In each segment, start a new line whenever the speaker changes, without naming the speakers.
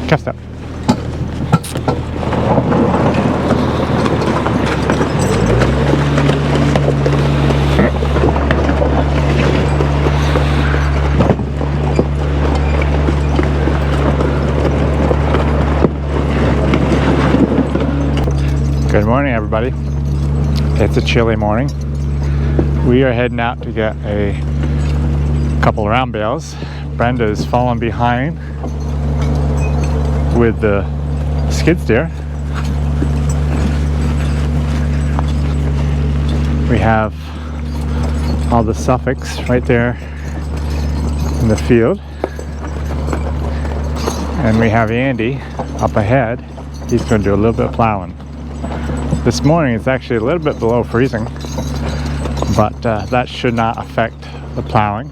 Cast up. Good morning, everybody. It's a chilly morning. We are heading out to get a couple of round bales. Brenda's fallen behind with the skid steer. We have all the Suffolks right there in the field. And we have Andy up ahead. He's going to do a little bit of plowing. This morning it's actually a little bit below freezing, but that should not affect the plowing.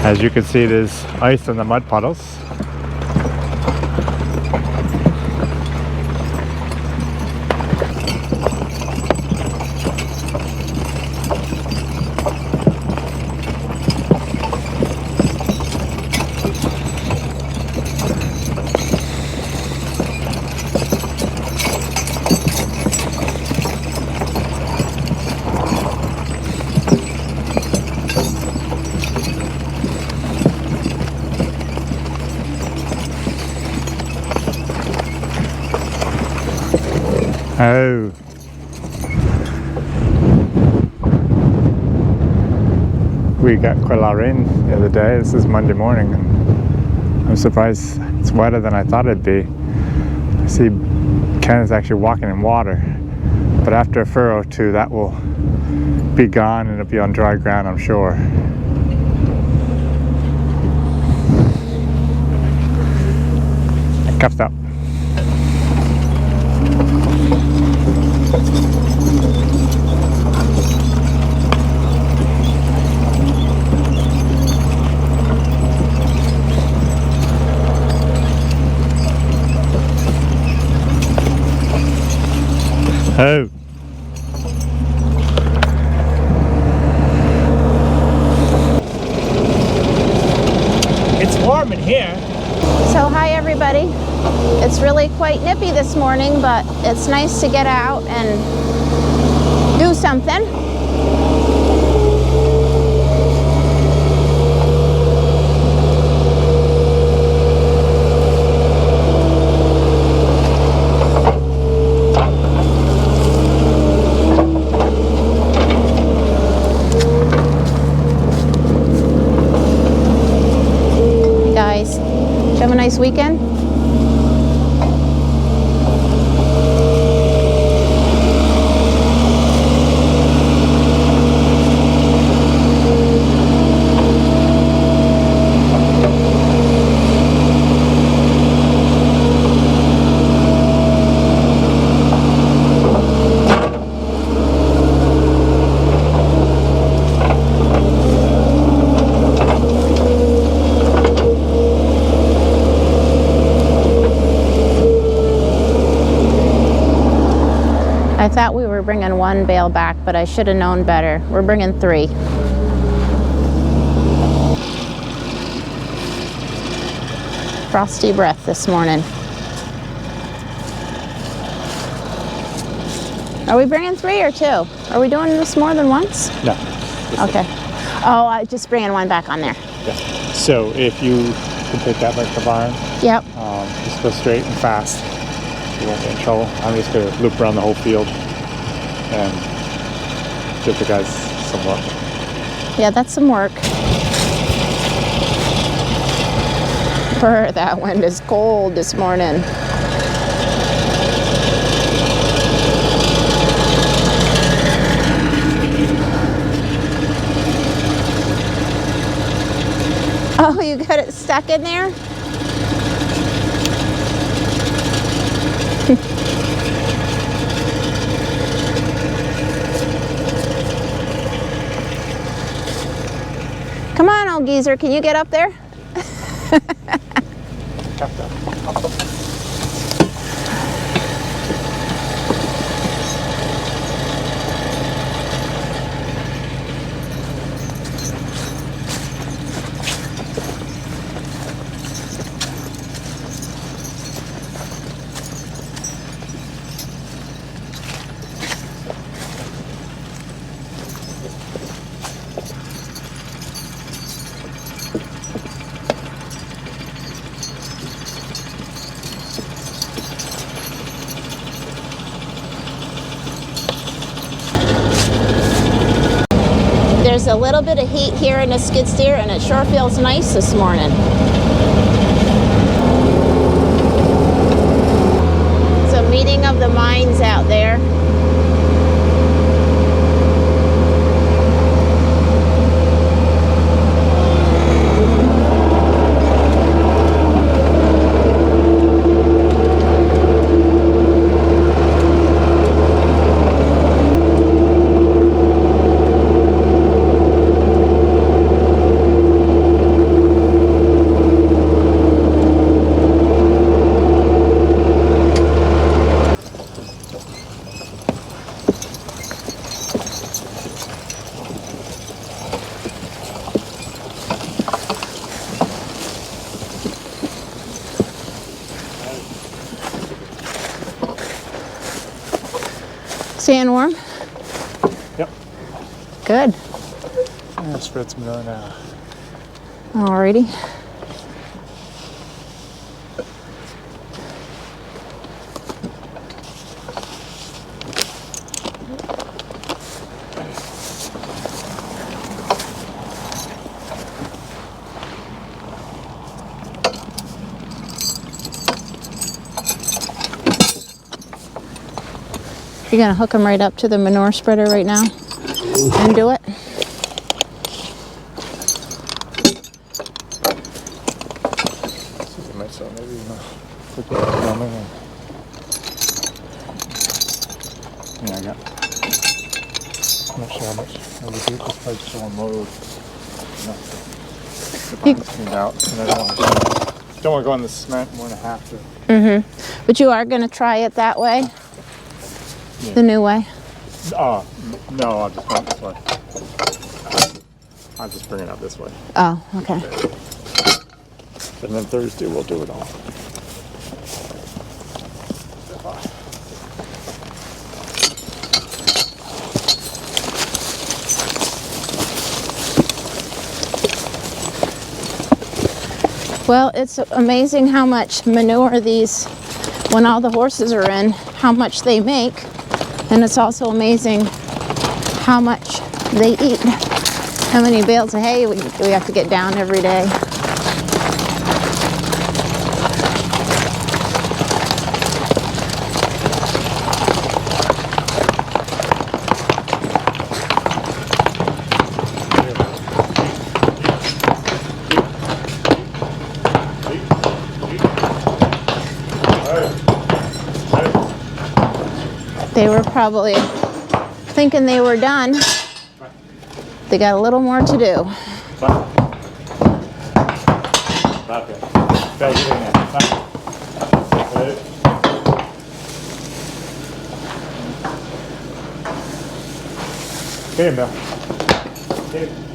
As you can see, there's ice in the mud puddles. Oh. We got quite a lot of rain the other day. This is Monday morning, and I'm surprised it's wetter than I thought it'd be. I see Ken is actually walking in water, but after a furrow or two that will be gone and it'll be on dry ground, I'm sure. Cuffed up. Oh. It's warm in here.
So hi everybody. It's really quite nippy this morning, but it's nice to get out and do something. Did you have a nice weekend? I thought we were bringing one bale back, but I should have known better. We're bringing 3. Frosty breath this morning. Are we bringing 3 or 2? Are we doing this more than once?
No.
Okay. Oh, I just bringing one back on there.
Yeah. So if you can take that back to the barn,
Yep.
just go straight and fast. You won't get in trouble. I'm just going to loop around the whole field and give the guys some work.
Yeah, that's some work. That wind is cold this morning. Oh, you got it stuck in there? Come on, old geezer, can you get up there? There's a little bit of heat here in the skid steer, and it sure feels nice this morning. It's a meeting of the minds out there. Staying warm?
Yep.
Good.
I'm gonna spread some manure now.
Alrighty. You're gonna hook them right up to the manure spreader right now and do it?
Yeah, I got. I'm not sure how much I would do. This pipe's still on load. The bottom's cleaned out, and I don't want to go on the cement more than I have to.
Mm-hmm. But you are gonna try it that way?
Yeah.
The new way?
No, I'll just go this way. I'll just bring it out this way.
Oh, okay.
And then Thursday we'll do it all.
Well, it's amazing how much manure these, when all the horses are in, how much they make. And it's also amazing how much they eat. How many bales of hay we have to get down every day. They were probably thinking they were done. They got a little more to do.
Get in, Bill. Get in.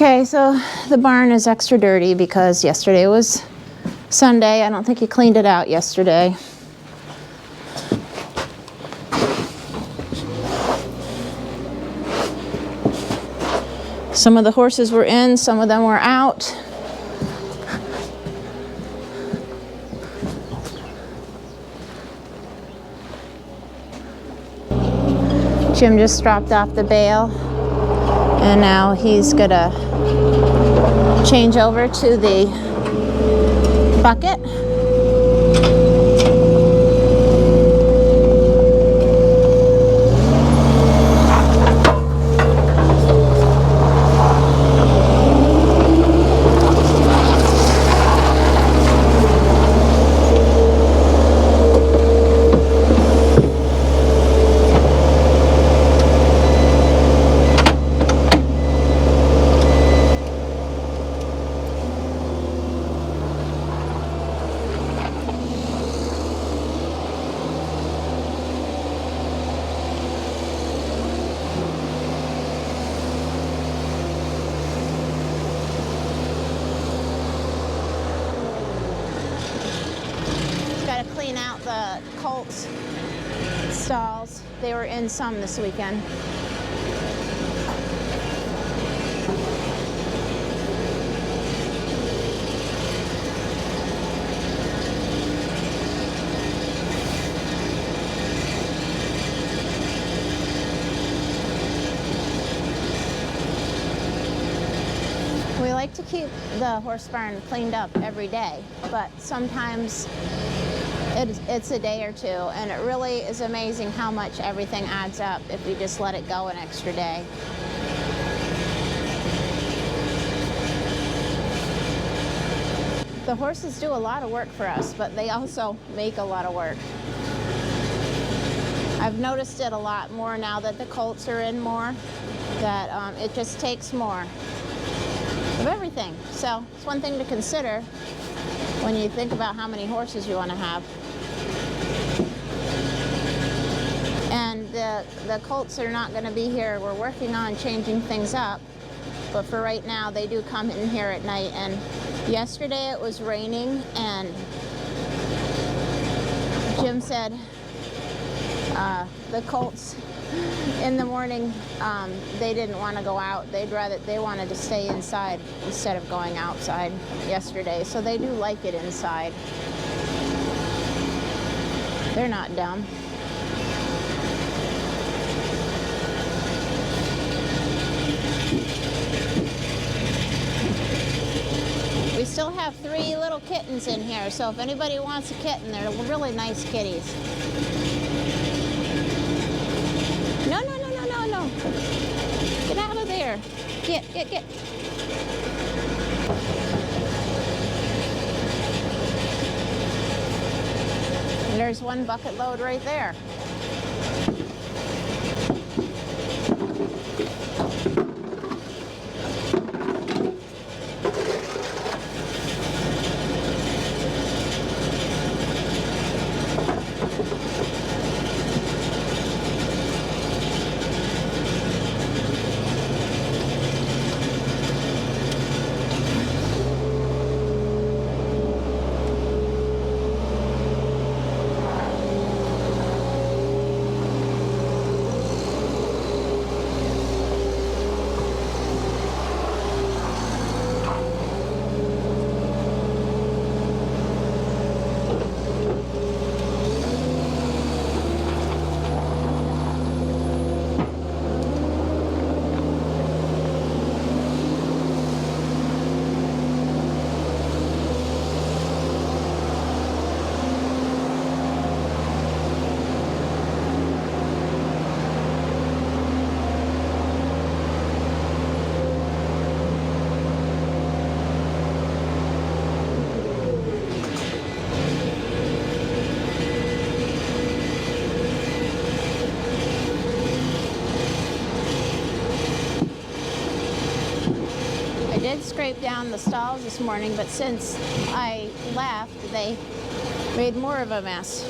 Okay, so the barn is extra dirty because yesterday was Sunday. I don't think he cleaned it out yesterday. Some of the horses were in, some of them were out. Jim just dropped off the bale, and now he's gonna change over to the bucket. Clean out the colts stalls. They were in some this weekend. We like to keep the horse barn cleaned up every day, but sometimes it's a day or two, and it really is amazing how much everything adds up if you just let it go an extra day. The horses do a lot of work for us, but they also make a lot of work. I've noticed it a lot more now that the colts are in more, that it just takes more of everything. So it's one thing to consider when you think about how many horses you want to have. And the colts are not going to be here. We're working on changing things up, but for right now they do come in here at night. And yesterday it was raining, and Jim said the colts in the morning, they didn't want to go out. They wanted to stay inside instead of going outside yesterday. So they do like it inside. They're not dumb. We still have 3 little kittens in here, so if anybody wants a kitten, they're really nice kitties. No, no, no, no, no, no. Get out of there. Get. And there's one bucket load right there. Scrape down the stalls this morning, but since I left, they made more of a mess.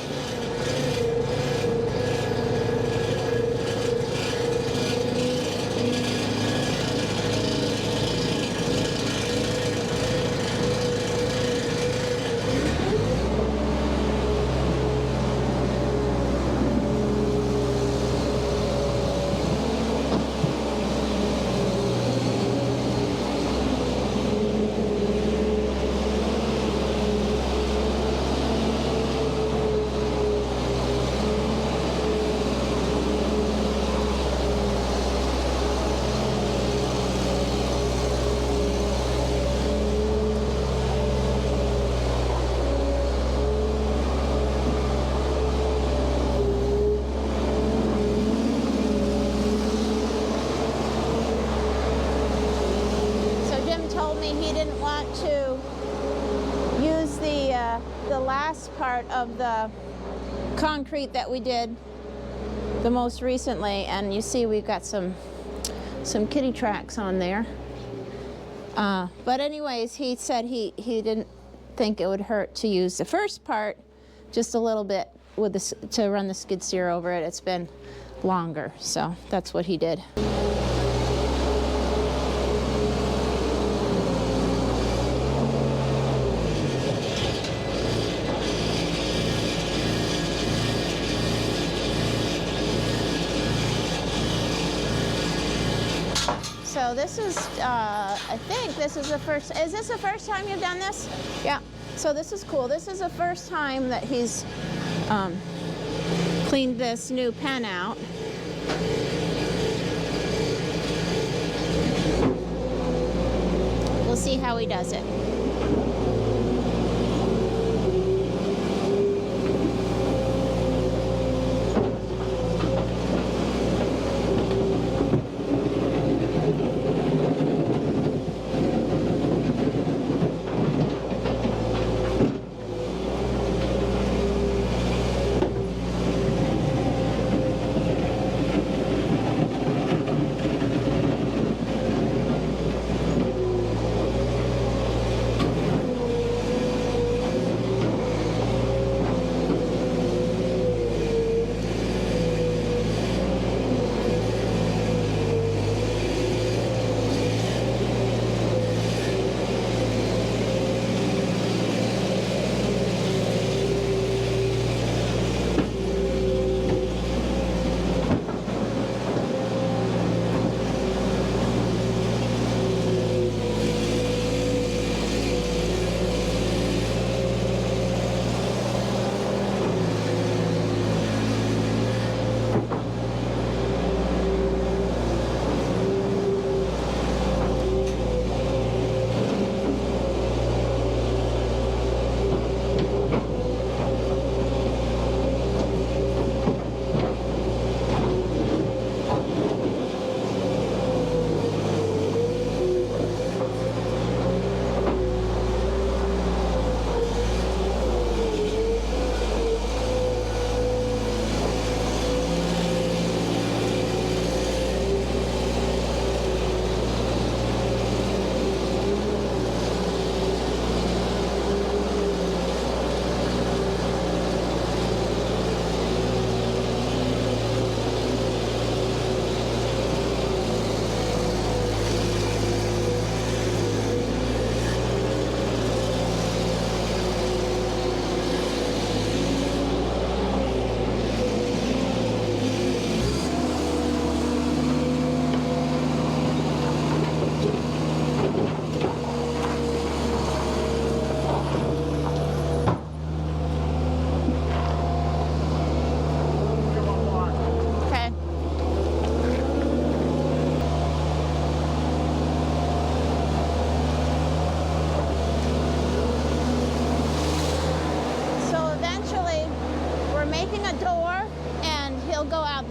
me he didn't want to use the last part of the concrete that we did the most recently, and you see we've got some kitty tracks on there. But anyways, he said he didn't think it would hurt to use the first part just a little bit with to run the skid steer over it. It's been longer, so that's what he did. So this is, I think this is this the first time you've done this? Yeah, so this is cool. This is the first time that he's cleaned this new pen out. We'll see how he does it.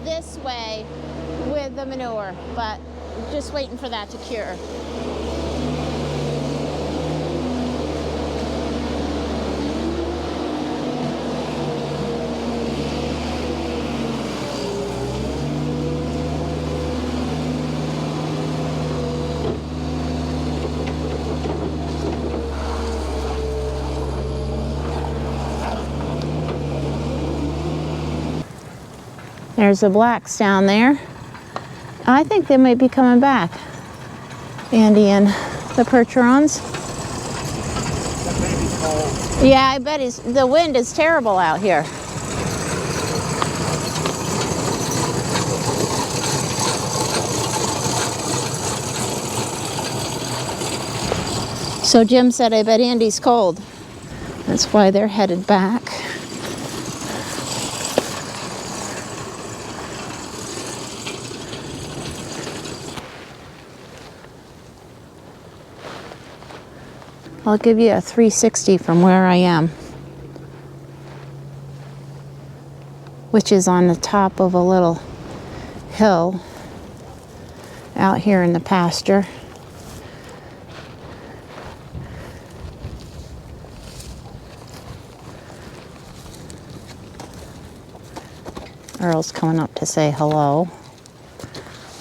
This way with the manure, but just waiting for that to cure. There's the blacks down there. I think they might be coming back. Andy and the Percherons. Yeah, I bet the wind is terrible out here. So Jim said, I bet Andy's cold. That's why they're headed back. I'll give you a 360 from where I am, which is on the top of a little hill out here in the pasture. Earl's coming up to say hello.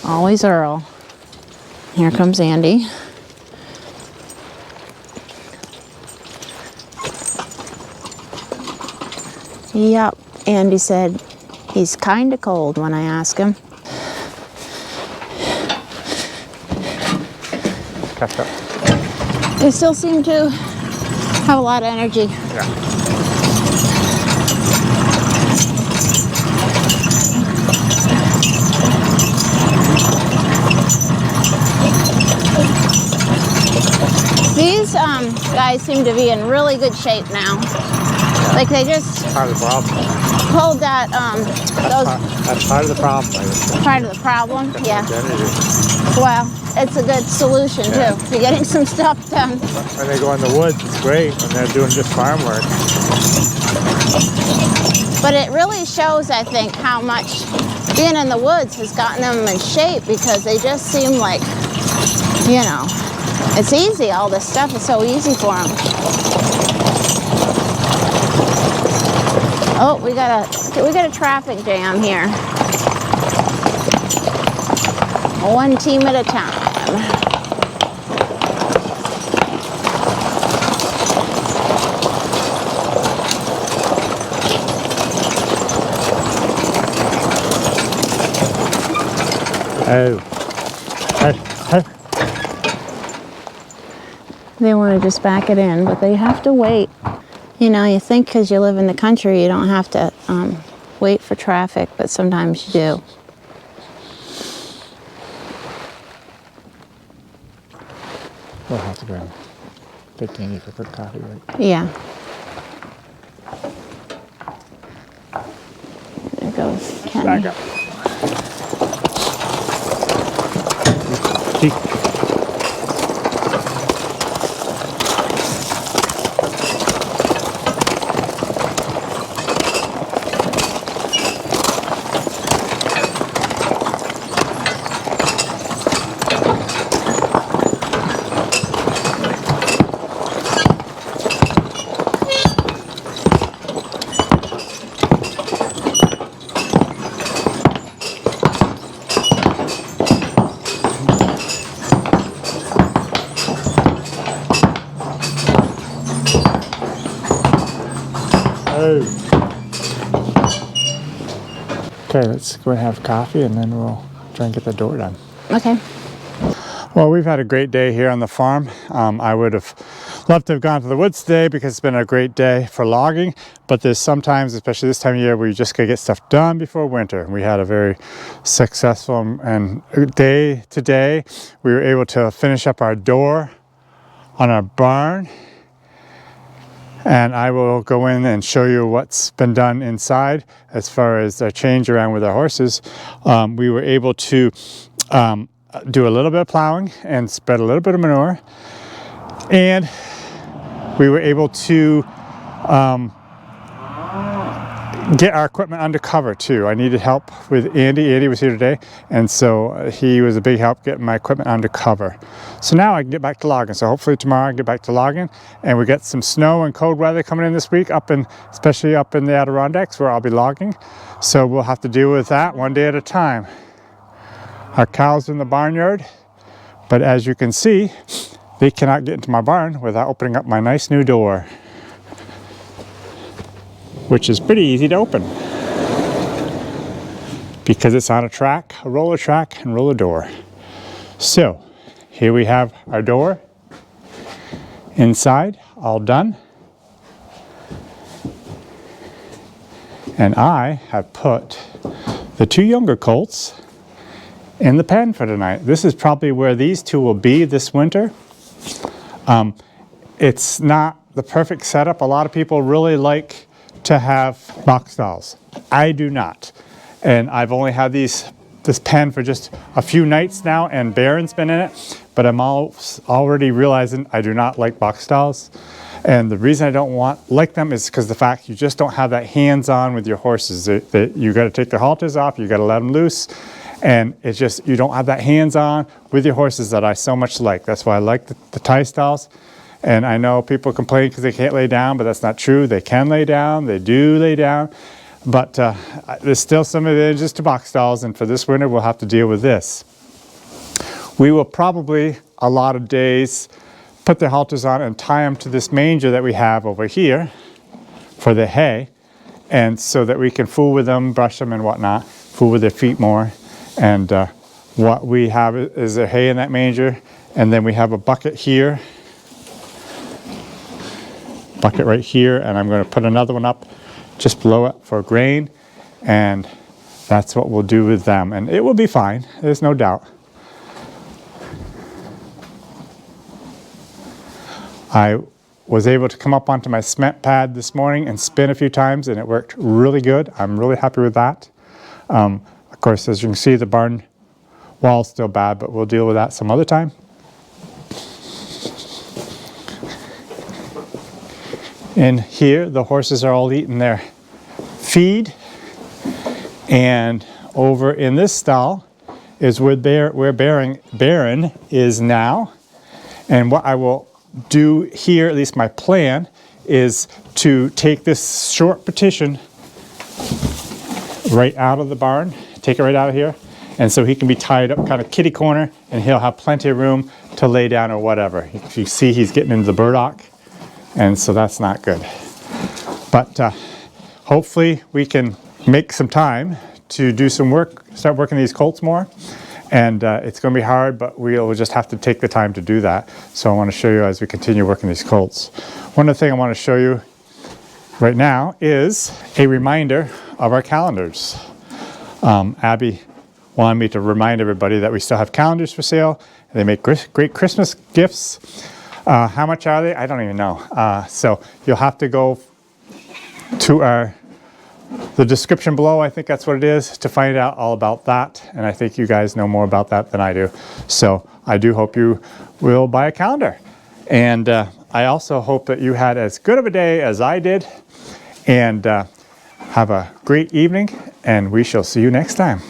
Always Earl. Here comes Andy. Yep, Andy said he's kind of cold when I ask him.
Catch up.
They still seem to have a lot of energy.
Yeah.
These guys seem to be in really good shape now. Like they just
Part of the problem.
pulled that,
That's part of the problem.
part of the problem. Yeah.
Identity.
Well, it's a good solution too to getting some stuff done.
When they go in the woods, it's great when they're doing just farm work.
But it really shows, I think, how much being in the woods has gotten them in shape because they just seem like, you know, it's easy. All this stuff is so easy for them. Oh, we got a traffic jam here. One team at a time.
Oh.
They want to just back it in, but they have to wait. You know, you think because you live in the country, you don't have to wait for traffic, but sometimes you do.
We'll have to go and take Candy for quick coffee, right?
Yeah. There goes Kenny.
Back up. See? Okay, let's go and have coffee and then we'll try and get the door done.
Okay.
Well, we've had a great day here on the farm. I would have loved to have gone to the woods today because it's been a great day for logging, but there's sometimes, especially this time of year, where you just gotta get stuff done before winter. We had a very successful and day today. We were able to finish up our door on our barn, and I will go in and show you what's been done inside as far as a change around with our horses. We were able to do a little bit of plowing and spread a little bit of manure, and we were able to get our equipment under cover too. I needed help with Andy. Andy was here today, and so he was a big help getting my equipment under cover. So now I can get back to logging. So hopefully tomorrow I can get back to logging, and we get some snow and cold weather coming in this week, especially up in the Adirondacks where I'll be logging. So we'll have to deal with that one day at a time. Our cows are in the barnyard, but as you can see, they cannot get into my barn without opening up my nice new door, which is pretty easy to open because it's on a track, a roller track and roller door. So here we have our door inside, all done. And I have put the two younger colts in the pen for tonight. This is probably where these two will be this winter. It's not the perfect setup. A lot of people really like to have box stalls. I do not. And I've only had this pen for just a few nights now, and Baron's been in it, but I'm already realizing I do not like box stalls. And the reason I don't like them is because the fact you just don't have that hands-on with your horses. You got to take the halters off, you got to let them loose, and it's just, you don't have that hands-on with your horses that I so much like. That's why I like the tie stalls. And I know people complain because they can't lay down, but that's not true. They can lay down, they do lay down. But there's still some advantages to box stalls, and for this winter we'll have to deal with this. We will probably, a lot of days, put the halters on and tie them to this manger that we have over here for the hay, and so that we can fool with them, brush them and whatnot, fool with their feet more. And what we have is their hay in that manger, and then we have a bucket here, bucket right here, and I'm going to put another one up just below it for grain, and that's what we'll do with them, and it will be fine, there's no doubt. I was able to come up onto my cement pad this morning and spin a few times, and it worked really good. I'm really happy with that. Of course, as you can see, the barn wall's still bad, but we'll deal with that some other time. In here, the horses are all eating their feed, and over in this stall is where Baron is now. And what I will do here, at least my plan, is to take this short partition right out of the barn, take it right out of here, and so he can be tied up kind of kitty corner, and he'll have plenty of room to lay down or whatever. If you see, he's getting into the burdock, and so that's not good. But hopefully we can make some time to do some work, start working these colts more. And it's going to be hard, but we'll just have to take the time to do that. So I want to show you as we continue working these colts. One other thing I want to show you right now is a reminder of our calendars. Abby wanted me to remind everybody that we still have calendars for sale. They make great Christmas gifts. How much are they? I don't even know. So you'll have to go to the description below, I think that's what it is, to find out all about that. And I think you guys know more about that than I do. So I do hope you will buy a calendar. And I also hope that you had as good of a day as I did. And have a great evening, and we shall see you next time.